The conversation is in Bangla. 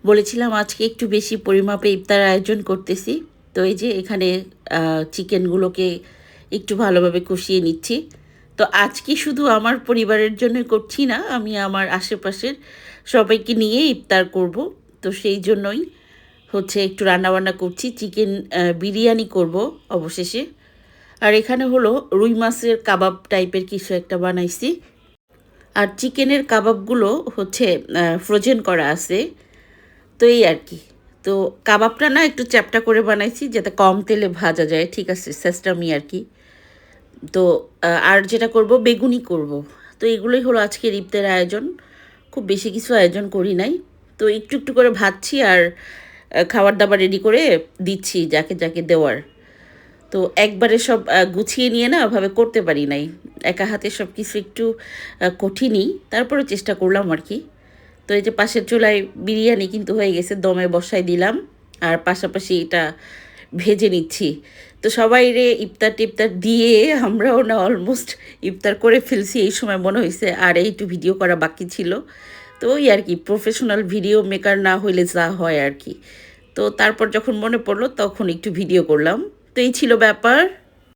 বলেছিলাম আজকে একটু বেশি পরিমাপে ইফতার আয়োজন করতেছি। তো এই যে এখানে চিকেনগুলোকে একটু ভালোভাবে কষিয়ে নিচ্ছি। তো আজকে শুধু আমার পরিবারের জন্য করছি না, আমি আমার আশেপাশের সবাইকে নিয়ে ইফতার করব। তো সেই জন্যই হচ্ছে একটু রান্নাবান্না করছি। চিকেন বিরিয়ানি করব অবশেষে। আর এখানে হলো রুই মাছের কাবাব টাইপের কিছু একটা বানাইছি। আর চিকেনের কাবাবগুলো হচ্ছে ফ্রোজেন করা আছে। তো এই আর কি। তো কাবাবটা না একটু চ্যাপ্টা করে বানাইছি যাতে কম তেলে ভাজা যায়, ঠিক আছে, সেস্টামি আর কি। তো আর যেটা করব বেগুনি করব। তো এগুলোই হলো আজকের ইফতারের আয়োজন। খুব বেশি কিছু আয়োজন করি নাই। তো একটু একটু করে ভাজছি আর খাবার দাবার রেডি করে দিচ্ছি যাকে যাকে দেওয়ার। তো একবারে সব গুছিয়ে নিয়ে না ওভাবে করতে পারি নাই। একা হাতে সব কিছু একটু কঠিনই, তারপরে চেষ্টা করলাম আর কি। তো এই যে পাশের চুলায় বিরিয়ানি কিন্তু হয়ে গেছে, দমে বসাই দিলাম। আর পাশাপাশি এটা ভেজে নিচ্ছি। তো সবাই রে ইফতার টিফতার দিয়ে আমরাও না অলমোস্ট ইফতার করে ফেলছি এই সময় মনে হয়েছে, আর একটু ভিডিও করা বাকি ছিল। তো ওই আর কি, প্রফেশনাল ভিডিও মেকার না হইলে যা হয় আর কি। তো তারপর যখন মনে পড়লো তখন একটু ভিডিও করলাম। তো এই ছিল ব্যাপার।